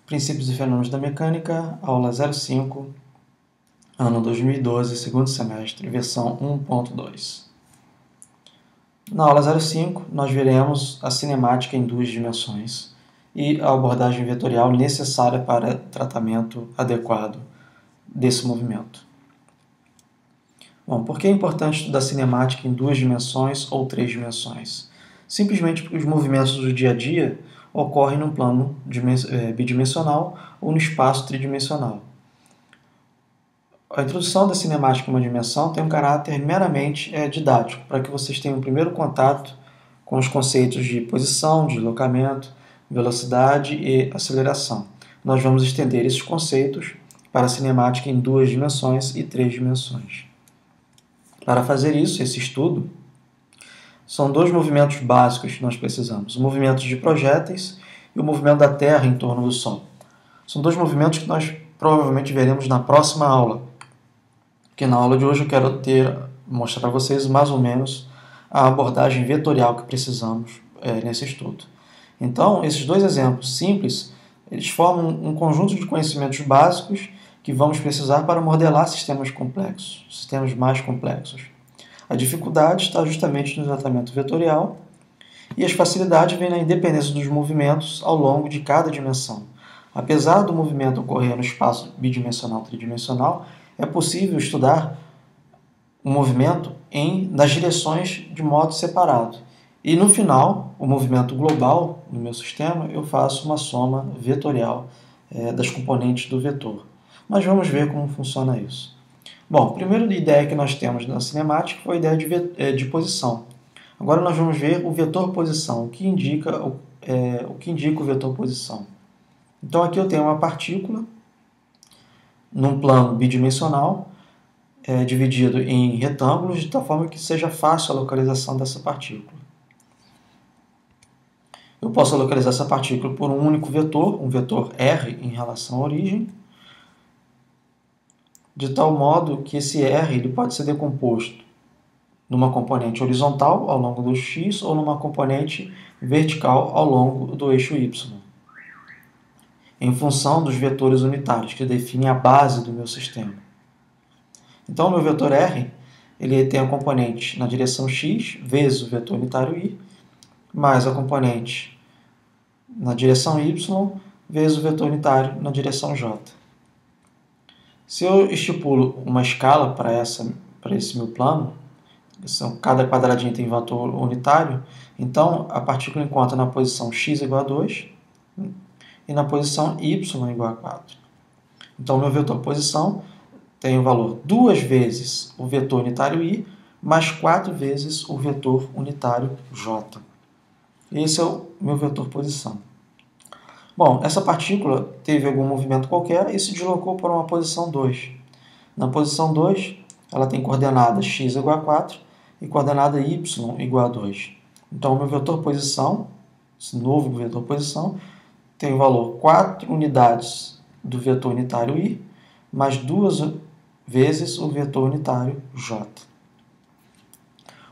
Princípios e Fenômenos da Mecânica, aula 05, ano 2012, segundo semestre, versão 1.2. Na aula 05, nós veremos a cinemática em duas dimensões e a abordagem vetorial necessária para tratamento adequado desse movimento. Bom, por que é importante estudar cinemática em duas dimensões ou três dimensões? Simplesmente porque os movimentos do dia a dia ocorrem num plano bidimensional ou no espaço tridimensional. A introdução da cinemática em uma dimensão tem um caráter meramente didático, para que vocês tenham um primeiro contato com os conceitos de posição, deslocamento, velocidade e aceleração. Nós vamos estender esses conceitos para a cinemática em duas dimensões e três dimensões. Para fazer isso, esse estudo, são dois movimentos básicos que nós precisamos: o movimento de projéteis e o movimento da Terra em torno do Sol. São dois movimentos que nós provavelmente veremos na próxima aula, porque na aula de hoje eu quero mostrar para vocês mais ou menos a abordagem vetorial que precisamos nesse estudo. Então, esses dois exemplos simples, eles formam um conjunto de conhecimentos básicos que vamos precisar para modelar sistemas complexos, sistemas mais complexos. A dificuldade está justamente no tratamento vetorial e as facilidades vêm na independência dos movimentos ao longo de cada dimensão. Apesar do movimento ocorrer no espaço bidimensional e tridimensional, é possível estudar o movimento nas direções de modo separado. E no final, o movimento global no meu sistema, eu faço uma soma vetorial das componentes do vetor. Mas vamos ver como funciona isso. Bom, a primeira ideia que nós temos na cinemática foi a ideia de posição. Agora nós vamos ver o vetor posição, o que indica o vetor posição. Então aqui eu tenho uma partícula num plano bidimensional, dividido em retângulos, de tal forma que seja fácil a localização dessa partícula. Eu posso localizar essa partícula por um único vetor, um vetor R em relação à origem, de tal modo que esse R ele pode ser decomposto numa componente horizontal ao longo do x ou numa componente vertical ao longo do eixo y, em função dos vetores unitários que definem a base do meu sistema. Então, o meu vetor R ele tem a componente na direção x vezes o vetor unitário y, mais a componente na direção y vezes o vetor unitário na direção j. Se eu estipulo uma escala para esse meu plano, cada quadradinho tem vetor unitário, então a partícula encontra na posição x igual a 2 e na posição y igual a 4. Então, meu vetor posição tem o valor 2 vezes o vetor unitário i mais 4 vezes o vetor unitário j. Esse é o meu vetor posição. Bom, essa partícula teve algum movimento qualquer e se deslocou para uma posição 2. Na posição 2, ela tem coordenada x igual a 4 e coordenada y igual a 2. Então, o meu vetor posição, esse novo vetor posição, tem o valor 4 unidades do vetor unitário i mais 2 vezes o vetor unitário j.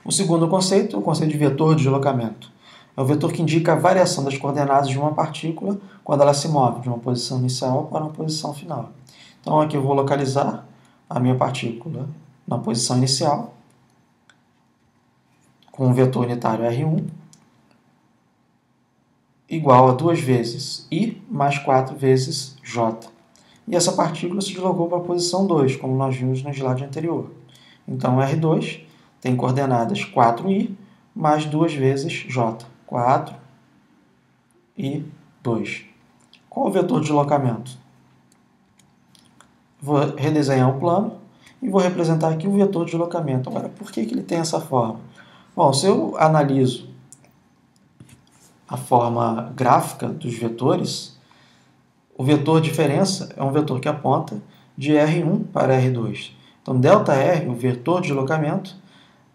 O segundo conceito é o conceito de vetor de deslocamento. É o vetor que indica a variação das coordenadas de uma partícula quando ela se move de uma posição inicial para uma posição final. Então, aqui eu vou localizar a minha partícula na posição inicial, com o vetor unitário R1, igual a 2 vezes I mais 4 vezes J. E essa partícula se deslocou para a posição 2, como nós vimos no slide anterior. Então, R2 tem coordenadas 4I mais 2 vezes J. 4 e 2. Qual o vetor de deslocamento? Vou redesenhar o plano e vou representar aqui o vetor de deslocamento. Agora, por que ele tem essa forma? Bom, se eu analiso a forma gráfica dos vetores, o vetor diferença é um vetor que aponta de R1 para R2. Então, ΔR, o vetor de deslocamento,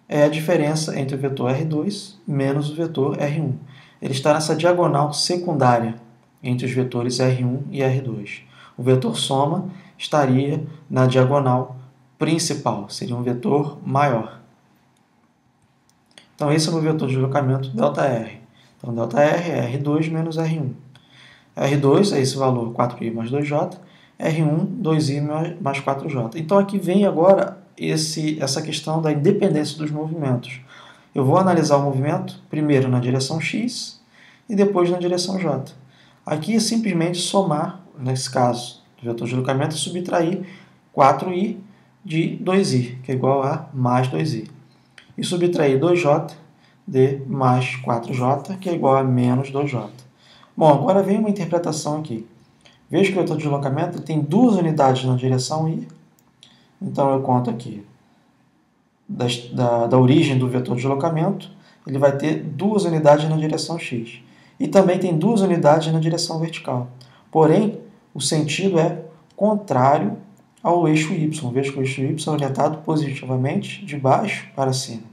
é a diferença entre o vetor R2 menos o vetor R1. Ele está nessa diagonal secundária entre os vetores R1 e R2. O vetor soma estaria na diagonal principal, seria um vetor maior. Então, esse é o meu vetor de deslocamento ΔR. Então, ΔR é R2 menos R1. R2 é esse valor, 4i mais 2j, R1, 2i mais 4j. Então aqui vem agora essa questão da independência dos movimentos. Eu vou analisar o movimento primeiro na direção x e depois na direção j. Aqui é simplesmente somar, nesse caso, do vetor de deslocamento, e subtrair 4i de 2i, que é igual a mais 2i. E subtrair 2j de mais 4j, que é igual a menos 2j. Bom, agora vem uma interpretação aqui. Veja que o vetor de deslocamento tem duas unidades na direção i. Então, eu conto aqui da origem do vetor de deslocamento, ele vai ter duas unidades na direção x. E também tem duas unidades na direção vertical. Porém, o sentido é contrário ao eixo y. Veja que o eixo y é orientado positivamente de baixo para cima.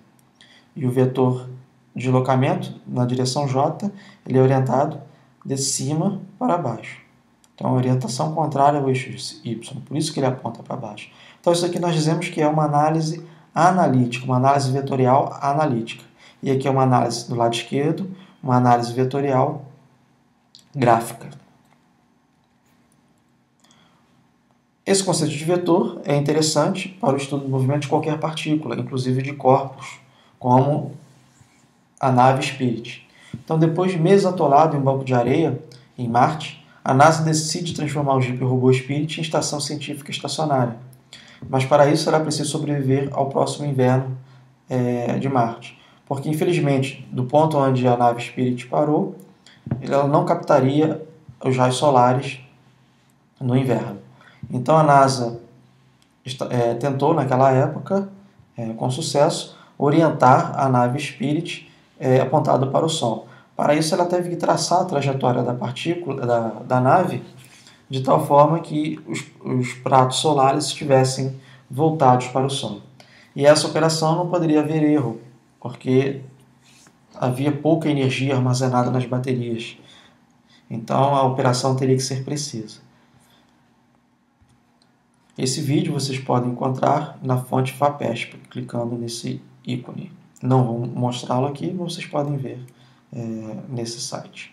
E o vetor de deslocamento na direção j, ele é orientado de cima para baixo. Então, a orientação contrária ao eixo y, por isso que ele aponta para baixo. Então, isso aqui nós dizemos que é uma análise analítica, uma análise vetorial analítica. E aqui é uma análise do lado esquerdo, uma análise vetorial gráfica. Esse conceito de vetor é interessante para o estudo do movimento de qualquer partícula, inclusive de corpos, como a nave Spirit. Então, depois de meses atolado em um banco de areia, em Marte, a NASA decide transformar o Jeep robô Spirit em estação científica estacionária. Mas para isso será preciso sobreviver ao próximo inverno de Marte. Porque, infelizmente, do ponto onde a nave Spirit parou, ela não captaria os raios solares no inverno. Então a NASA tentou, naquela época, com sucesso, orientar a nave Spirit apontada para o Sol. Para isso, ela teve que traçar a trajetória da partícula da nave de tal forma que os pratos solares estivessem voltados para o Sol. E essa operação não poderia haver erro, porque havia pouca energia armazenada nas baterias. Então, a operação teria que ser precisa. Esse vídeo vocês podem encontrar na fonte FAPESP, clicando nesse ícone. Não vou mostrá-lo aqui, mas vocês podem ver nesse site.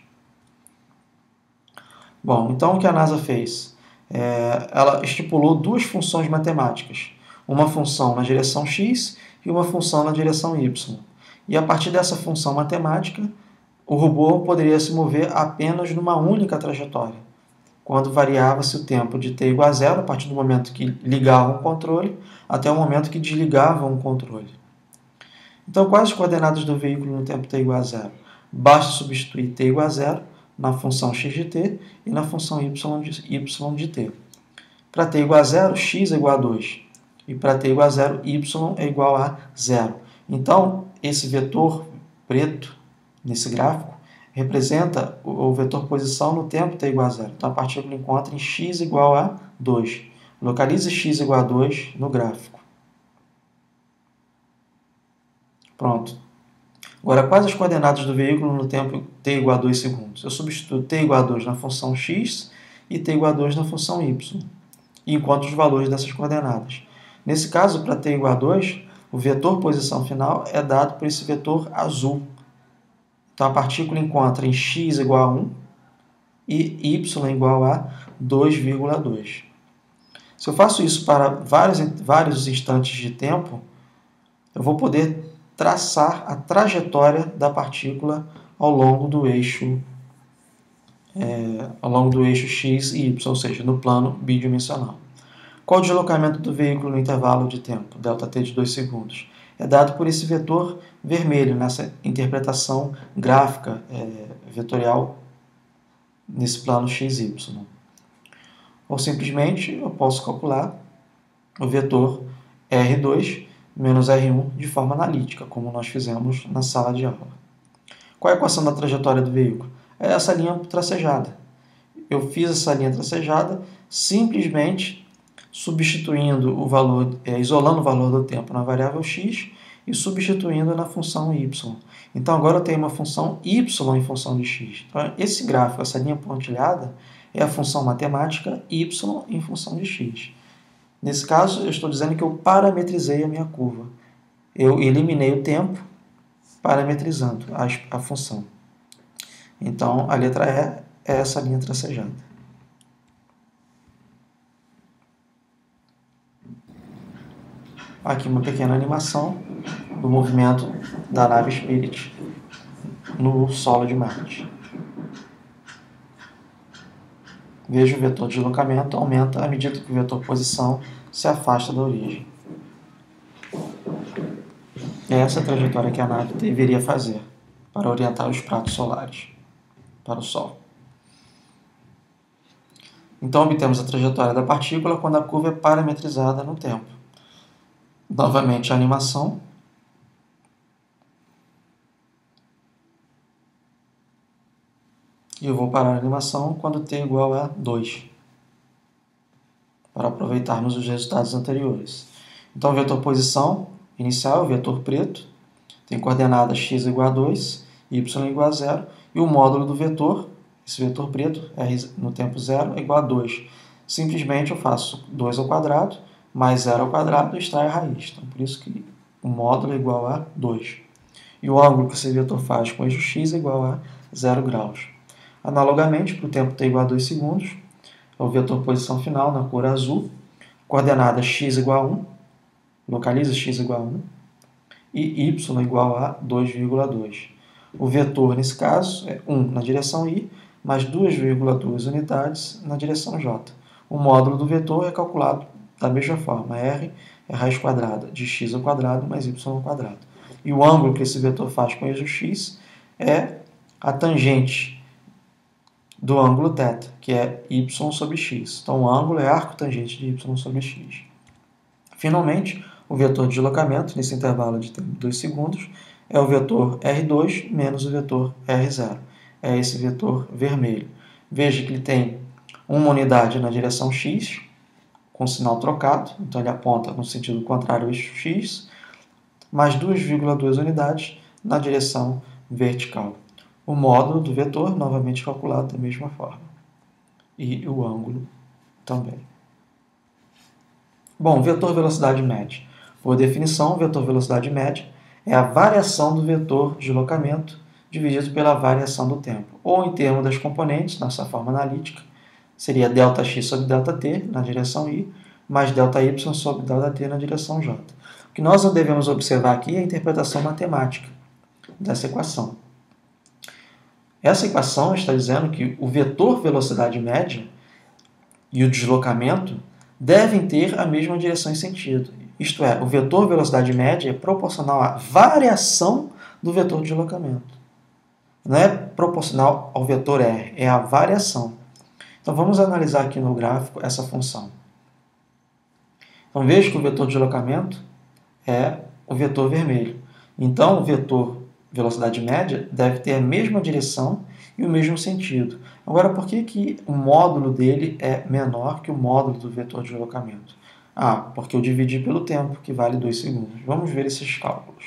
Bom, então o que a NASA fez? Ela estipulou duas funções matemáticas, uma função na direção x e uma função na direção y. E a partir dessa função matemática, o robô poderia se mover apenas numa única trajetória, quando variava-se o tempo de t igual a zero, a partir do momento que ligava um controle, até o momento que desligava um controle. Então, quais as coordenadas do veículo no tempo t igual a zero? Basta substituir t igual a zero na função x de t e na função y de t. Para t igual a zero, x é igual a 2. E para t igual a zero, y é igual a 0. Então, esse vetor preto, nesse gráfico, representa o vetor posição no tempo t igual a 0. Então, a partícula encontra em x igual a 2. Localize x igual a 2 no gráfico. Pronto. Agora, quais as coordenadas do veículo no tempo t igual a 2 segundos? Eu substituo t igual a 2 na função x e t igual a 2 na função y. E encontro os valores dessas coordenadas. Nesse caso, para t igual a 2, o vetor posição final é dado por esse vetor azul. Então, a partícula encontra em x igual a 1 e y igual a 2,2. Se eu faço isso para vários instantes de tempo, eu vou poder traçar a trajetória da partícula ao longo do eixo x e y, ou seja, no plano bidimensional. Qual o deslocamento do veículo no intervalo de tempo, ΔT de 2 segundos? É dado por esse vetor vermelho, nessa interpretação gráfica vetorial nesse plano x e y. Ou simplesmente eu posso calcular o vetor R2 menos R1 de forma analítica, como nós fizemos na sala de aula. Qual é a equação da trajetória do veículo? É essa linha tracejada. Eu fiz essa linha tracejada simplesmente substituindo o valor, isolando o valor do tempo na variável x e substituindo na função y. Então, agora eu tenho uma função y em função de x. Então, esse gráfico, essa linha pontilhada, é a função matemática y em função de x. Nesse caso, eu estou dizendo que eu parametrizei a minha curva. Eu eliminei o tempo parametrizando a função. Então, a letra é essa linha tracejada. Aqui uma pequena animação do movimento da nave Spirit no solo de Marte. Veja o vetor de deslocamento aumenta à medida que o vetor posição se afasta da origem. É essa a trajetória que a nave deveria fazer para orientar os pratos solares para o Sol. Então, obtemos a trajetória da partícula quando a curva é parametrizada no tempo. Novamente a animação. E eu vou parar a animação quando t igual a 2, para aproveitarmos os resultados anteriores. Então, o vetor posição inicial, o vetor preto, tem coordenadas x igual a 2, y igual a 0, e o módulo do vetor, esse vetor preto, r no tempo 0, é igual a 2. Simplesmente eu faço 2 ao quadrado, mais 0 ao quadrado, e extraio a raiz. Então, por isso que o módulo é igual a 2. E o ângulo que esse vetor faz com eixo x é igual a 0 graus. Analogamente, para o tempo t igual a 2 segundos, é o vetor posição final na cor azul, coordenada x igual a 1, localiza x igual a 1, e y igual a 2,2. O vetor, nesse caso, é 1 na direção i, mais 2,2 unidades na direção j. O módulo do vetor é calculado da mesma forma. R é raiz quadrada de x ao quadrado mais y ao quadrado. E o ângulo que esse vetor faz com eixo x é a tangente do ângulo θ, que é y sobre x. Então, o ângulo é arco tangente de y sobre x. Finalmente, o vetor de deslocamento, nesse intervalo de 2 segundos, é o vetor R2 menos o vetor R0. É esse vetor vermelho. Veja que ele tem uma unidade na direção x, com sinal trocado, então ele aponta no sentido contrário ao eixo x, mais 2,2 unidades na direção vertical. O módulo do vetor, novamente calculado da mesma forma. E o ângulo também. Bom, vetor velocidade média. Por definição, o vetor velocidade média é a variação do vetor de deslocamento dividido pela variação do tempo. Ou em termos das componentes, nessa forma analítica, seria ΔX sobre ΔT na direção i, mais ΔY sobre ΔT na direção j. O que nós devemos observar aqui é a interpretação matemática dessa equação. Essa equação está dizendo que o vetor velocidade média e o deslocamento devem ter a mesma direção e sentido. Isto é, o vetor velocidade média é proporcional à variação do vetor de deslocamento. Não é proporcional ao vetor r, é a variação. Então vamos analisar aqui no gráfico essa função. Então veja que o vetor de deslocamento é o vetor vermelho. Então o vetor velocidade média deve ter a mesma direção e o mesmo sentido. Agora, por que o módulo dele é menor que o módulo do vetor de deslocamento? Porque eu dividi pelo tempo, que vale 2 segundos. Vamos ver esses cálculos.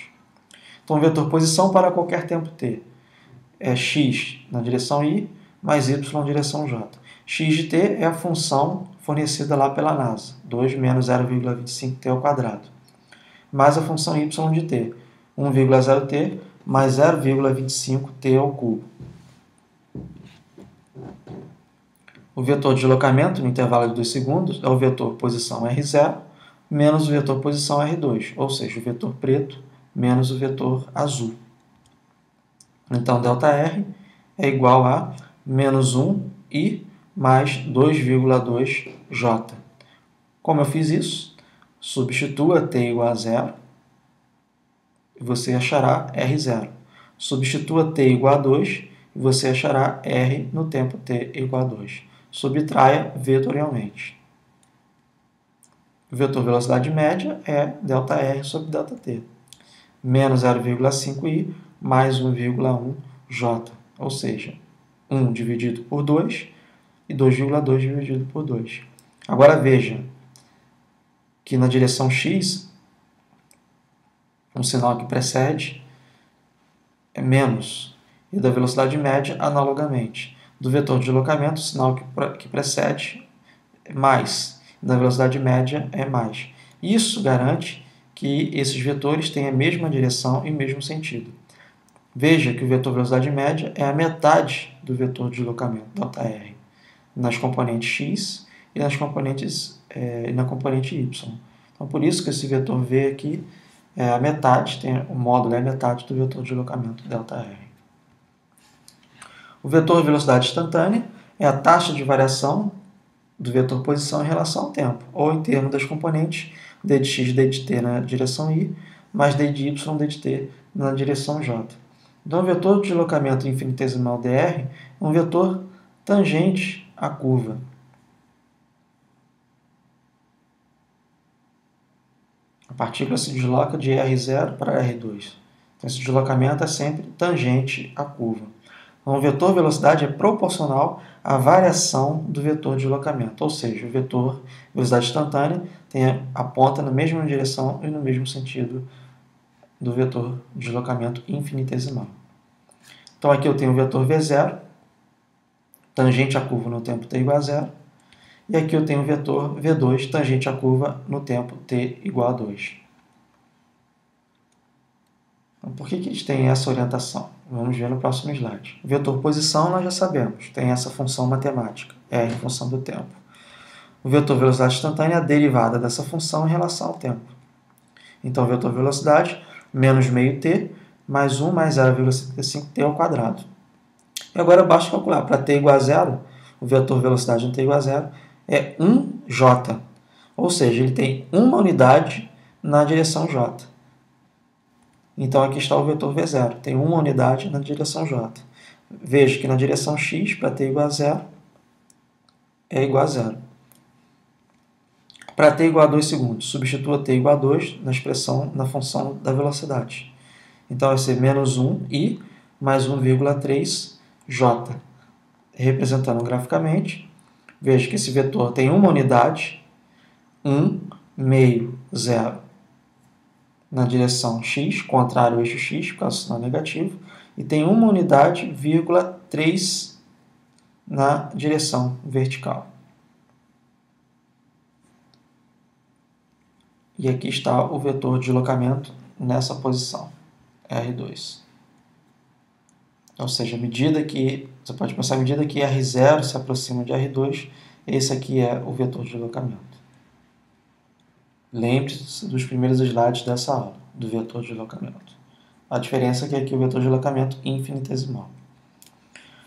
Então, o vetor posição para qualquer tempo t é x na direção i, mais y na direção j. X de t é a função fornecida lá pela NASA, 2 menos 0,25t ao quadrado, mais a função y de t, 1,0t mais 0,25t ao cubo. O vetor de deslocamento no intervalo de 2 segundos é o vetor posição R0 menos o vetor posição R2, ou seja, o vetor preto menos o vetor azul. Então, ΔR é igual a menos 1i mais 2,2j. Como eu fiz isso? Substitua t igual a 0 e você achará R0. Substitua t igual a 2 e você achará R no tempo t igual a 2. Subtraia vetorialmente. O vetor velocidade média é ΔR sobre ΔT. Menos 0,5i mais 1,1j. Ou seja, 1 dividido por 2 e 2,2 dividido por 2. Agora veja que na direção x, um sinal que precede é menos. E da velocidade média, analogamente. Do vetor de deslocamento, o sinal que precede é mais. E da velocidade média é mais. Isso garante que esses vetores têm a mesma direção e o mesmo sentido. Veja que o vetor velocidade média é a metade do vetor de deslocamento, ΔR, nas componentes x e nas componentes, na componente y. Então, por isso que esse vetor V aqui é a metade, o módulo é a metade do vetor de deslocamento, ΔR. O vetor velocidade instantânea é a taxa de variação do vetor posição em relação ao tempo, ou em termos das componentes d de x, d de t na direção y, mais d de y, d de t na direção j. Então, o vetor de deslocamento infinitesimal dr é um vetor tangente à curva. A partícula se desloca de R0 para R2. Então, esse deslocamento é sempre tangente à curva. Então, o vetor velocidade é proporcional à variação do vetor de deslocamento, ou seja, o vetor velocidade instantânea aponta na mesma direção e no mesmo sentido do vetor de deslocamento infinitesimal. Então, aqui eu tenho o vetor V0, tangente à curva no tempo t igual a 0, e aqui eu tenho o vetor V2, tangente à curva no tempo t igual a 2. Então, por que eles têm essa orientação? Vamos ver no próximo slide. O vetor posição nós já sabemos, tem essa função matemática, R em função do tempo. O vetor velocidade instantânea é a derivada dessa função em relação ao tempo. Então, o vetor velocidade menos meio t mais 1 mais 0,55t ao quadrado. E agora basta calcular. Para t igual a 0, o vetor velocidade em t igual a 0 é 1j, ou seja, ele tem uma unidade na direção j. Então, aqui está o vetor V0, tem uma unidade na direção j. Veja que na direção x, para t igual a 0, é igual a 0. Para t igual a 2 segundos, substitua t igual a 2 na expressão, na função da velocidade. Então, vai ser menos 1i mais 1,3j. Representando graficamente, veja que esse vetor tem uma unidade, 1, meio, 0, na direção x, contrário ao eixo x, por causa do sinal negativo, e tem uma unidade, vírgula 3 na direção vertical. E aqui está o vetor de deslocamento nessa posição, R2. Ou seja, você pode pensar à medida que R0 se aproxima de R2, esse aqui é o vetor de deslocamento. Lembre-se dos primeiros slides dessa aula, do vetor de deslocamento. A diferença é que aqui é o vetor de deslocamento infinitesimal.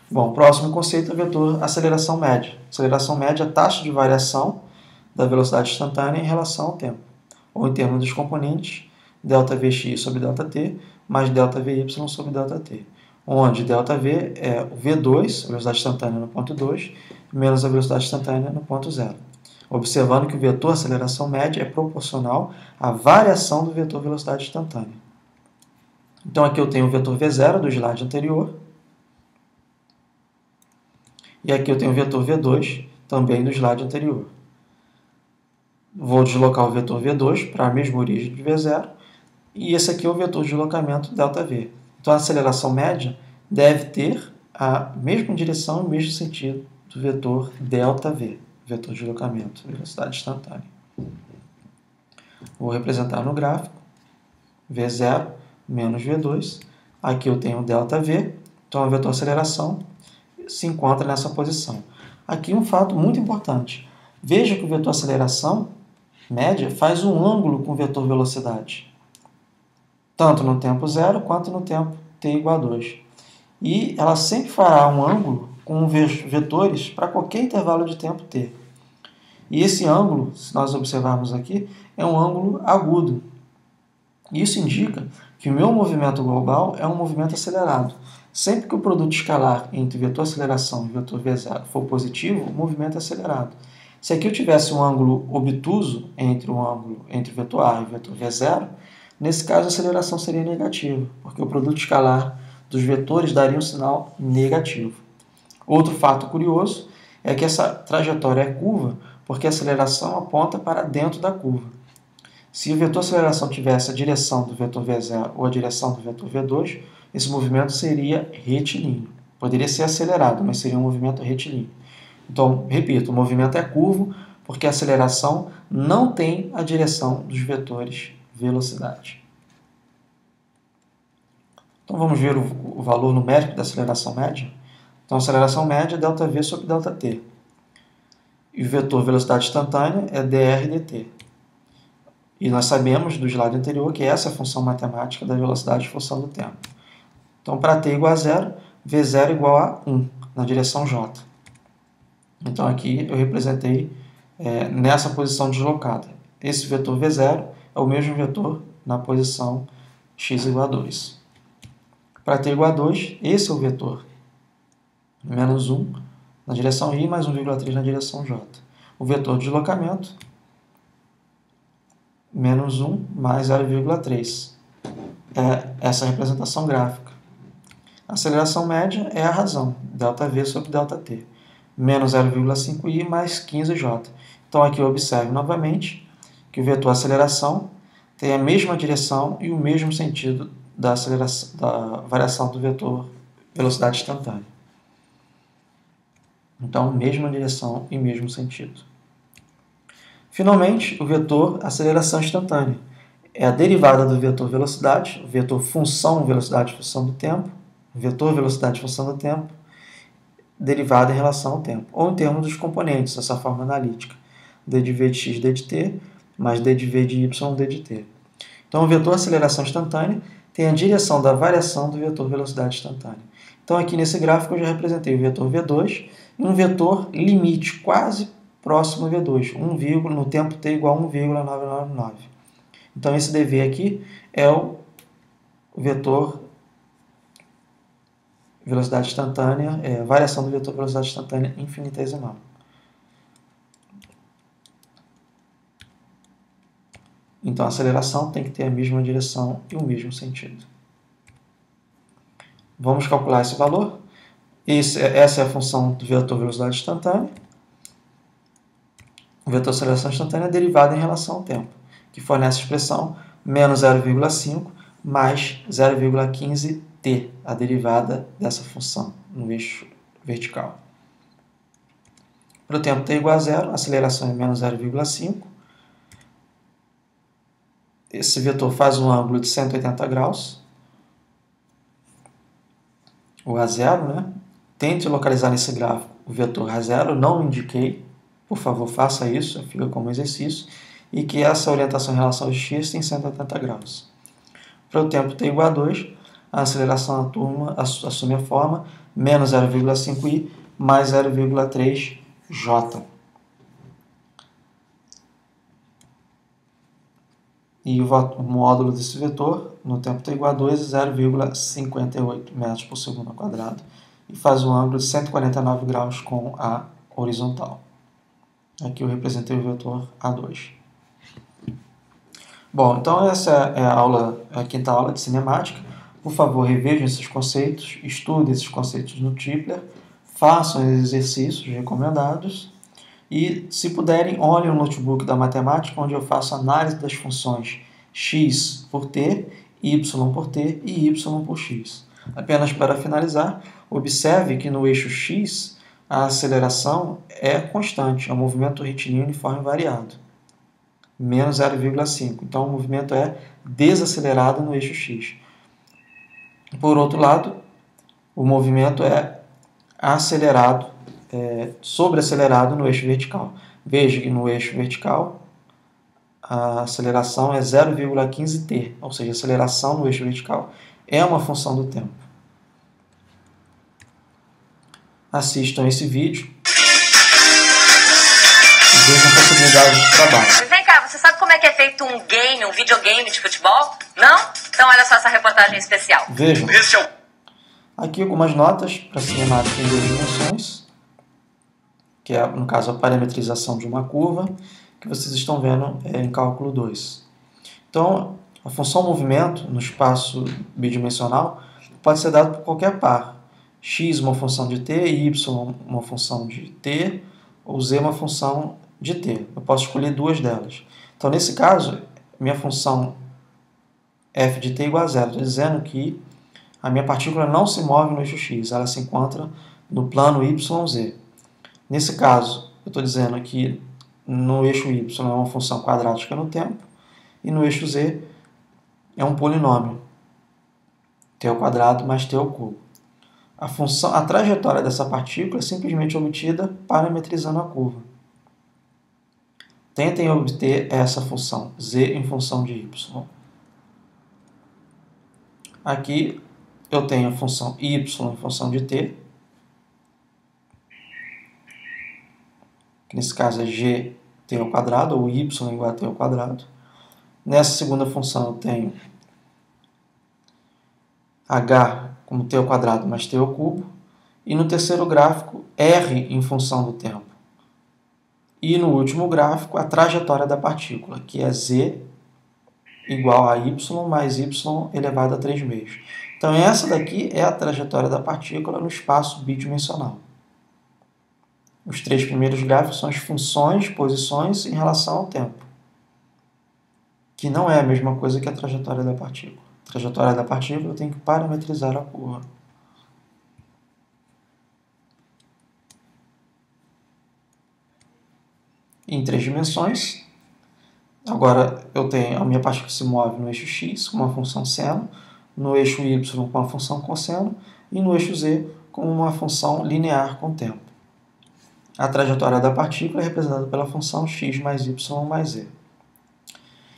Bom, o próximo conceito é o vetor aceleração média. Aceleração média é a taxa de variação da velocidade instantânea em relação ao tempo, ou em termos dos componentes, ΔVx sobre ΔT, mais ΔVy sobre ΔT, onde ΔV é o V2, a velocidade instantânea no ponto 2, menos a velocidade instantânea no ponto 0. Observando que o vetor aceleração média é proporcional à variação do vetor velocidade instantânea. Então, aqui eu tenho o vetor V0 do slide anterior, e aqui eu tenho o vetor V2, também do slide anterior. Vou deslocar o vetor V2 para a mesma origem de V0, e esse aqui é o vetor de deslocamento ΔV. Então, a aceleração média deve ter a mesma direção e o mesmo sentido do vetor ΔV, vetor de deslocamento, velocidade instantânea. Vou representar no gráfico V0 menos V2. Aqui eu tenho ΔV, então o vetor aceleração se encontra nessa posição. Aqui um fato muito importante. Veja que o vetor aceleração média faz um ângulo com o vetor velocidade, tanto no tempo 0 quanto no tempo t igual a 2. E ela sempre fará um ângulo com vetores para qualquer intervalo de tempo t. E esse ângulo, se nós observarmos aqui, é um ângulo agudo. Isso indica que o meu movimento global é um movimento acelerado. Sempre que o produto escalar entre vetor aceleração e vetor V0 for positivo, o movimento é acelerado. Se aqui eu tivesse um ângulo obtuso entre o vetor A e o vetor V0, nesse caso a aceleração seria negativa, porque o produto escalar dos vetores daria um sinal negativo. Outro fato curioso é que essa trajetória é curva, porque a aceleração aponta para dentro da curva. Se o vetor aceleração tivesse a direção do vetor V0 ou a direção do vetor V2, esse movimento seria retilíneo. Poderia ser acelerado, mas seria um movimento retilíneo. Então, repito, o movimento é curvo porque a aceleração não tem a direção dos vetores velocidade. Então vamos ver o valor numérico da aceleração média. Então a aceleração média é ΔV sobre ΔT. E o vetor velocidade instantânea é dr dt. E nós sabemos do slide anterior que essa é a função matemática da velocidade de função do tempo. Então para t igual a zero, v0 igual a 1 na direção j. Então aqui eu representei nessa posição deslocada. Esse vetor v0 é o mesmo vetor na posição x igual a 2. Para t igual a 2, esse é o vetor menos 1 na direção i mais 1,3 na direção j. O vetor de deslocamento, menos 1 mais 0,3. É essa representação gráfica. A aceleração média é a razão, ΔV sobre ΔT. Menos 0,5i mais 15j. Então aqui observe novamente que o vetor aceleração tem a mesma direção e o mesmo sentido da variação do vetor velocidade instantânea. Então, mesma direção e mesmo sentido. Finalmente, o vetor aceleração instantânea é a derivada do vetor velocidade, o vetor função velocidade função do tempo, vetor velocidade função do tempo, derivada em relação ao tempo, ou em termos dos componentes, essa forma analítica, d de v de x d de t, mais d de v de y d de t. Então, o vetor aceleração instantânea tem a direção da variação do vetor velocidade instantânea. Então, aqui nesse gráfico eu já representei o vetor v2 e um vetor limite quase próximo ao v2, no tempo t igual a 1,999. Então, esse dv aqui é o vetor velocidade instantânea, variação do vetor velocidade instantânea infinitesimal. Então, a aceleração tem que ter a mesma direção e o mesmo sentido. Vamos calcular esse valor. Essa é a função do vetor velocidade instantânea. O vetor aceleração instantânea é derivado em relação ao tempo, que fornece a expressão menos 0,5 mais 0,15t, a derivada dessa função no eixo vertical. Para o tempo t igual a zero, a aceleração é menos 0,5. Esse vetor faz um ângulo de 180 graus. O A0, né? Tente localizar nesse gráfico o vetor A0, não indiquei. Por favor, faça isso, fica como exercício. E que essa orientação em relação ao x tem 180 graus. Para o tempo t igual a 2, a aceleração assume a forma menos 0,5i mais 0,3j. E o módulo desse vetor, no tempo t igual a 2, é 0,58 metros por segundo ao quadrado. E faz um ângulo de 149 graus com a horizontal. Aqui eu representei o vetor A2. Bom, então essa é a quinta aula de cinemática. Por favor, revejam esses conceitos, estudem esses conceitos no Tipler, façam os exercícios recomendados e, se puderem, olhem o notebook da matemática, onde eu faço análise das funções x por t, y por t e y por x. Apenas para finalizar, observe que no eixo x a aceleração é constante, é um movimento retilíneo uniforme variado, menos 0,5. Então o movimento é desacelerado no eixo x. Por outro lado, o movimento é acelerado, sobreacelerado no eixo vertical. Veja que no eixo vertical a aceleração é 0,15t, ou seja, a aceleração no eixo vertical é uma função do tempo. Assistam esse vídeo e vejam possibilidades de trabalho. Mas vem cá, você sabe como é que é feito um game, um videogame de futebol? Não? Então olha só essa reportagem especial. Vejam. Aqui algumas notas para cinemática em 2 dimensões, que é, no caso, a parametrização de uma curva, que vocês estão vendo em cálculo 2. Então, a função movimento no espaço bidimensional pode ser dada por qualquer par. X uma função de t, y uma função de t, ou z uma função de t. Eu posso escolher duas delas. Então, nesse caso, minha função f de t é igual a zero. Estou dizendo que a minha partícula não se move no eixo x, ela se encontra no plano yz. Nesse caso, eu estou dizendo que no eixo y é uma função quadrática no tempo, e no eixo z é um polinômio. t ao quadrado mais t ao cubo. A trajetória dessa partícula é simplesmente obtida parametrizando a curva. Tentem obter essa função, z em função de y. Aqui eu tenho a função y em função de t, que nesse caso é gt ao quadrado, ou y igual a t ao quadrado. Nessa segunda função eu tenho h como t ao quadrado mais t ao cubo. E no terceiro gráfico, r em função do tempo. E no último gráfico, a trajetória da partícula, que é z igual a y mais y elevado a 3 meios. Então, essa daqui é a trajetória da partícula no espaço bidimensional. Os 3 primeiros gráficos são as funções, posições em relação ao tempo, que não é a mesma coisa que a trajetória da partícula. A trajetória da partícula eu tenho que parametrizar a curva. Em 3 dimensões. Agora eu tenho a minha partícula que se move no eixo x com uma função seno, no eixo y com uma função cosseno e no eixo z com uma função linear com tempo. A trajetória da partícula é representada pela função x mais y mais z.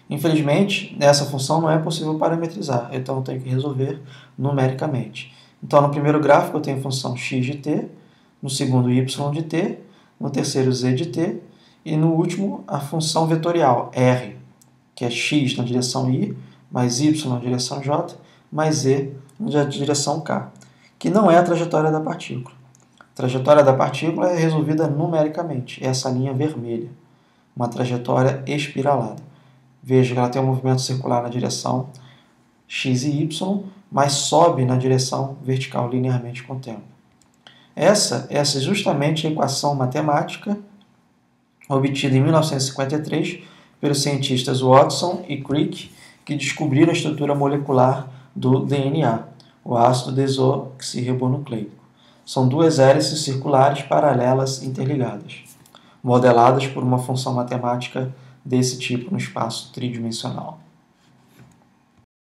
Infelizmente, essa função não é possível parametrizar, então eu tenho que resolver numericamente. Então, no primeiro gráfico eu tenho a função x de t, no segundo y de t, no terceiro z de t, e no último a função vetorial, r, que é x na direção i, mais y na direção j, mais z na direção k, que não é a trajetória da partícula. A trajetória da partícula é resolvida numericamente, é essa linha vermelha, uma trajetória espiralada. Veja que ela tem um movimento circular na direção x e y, mas sobe na direção vertical linearmente com o tempo. Essa é justamente a equação matemática obtida em 1953 pelos cientistas Watson e Crick, que descobriram a estrutura molecular do DNA, o ácido desoxirribonucleico. São 2 hélices circulares paralelas interligadas, modeladas por uma função matemática desse tipo no espaço tridimensional.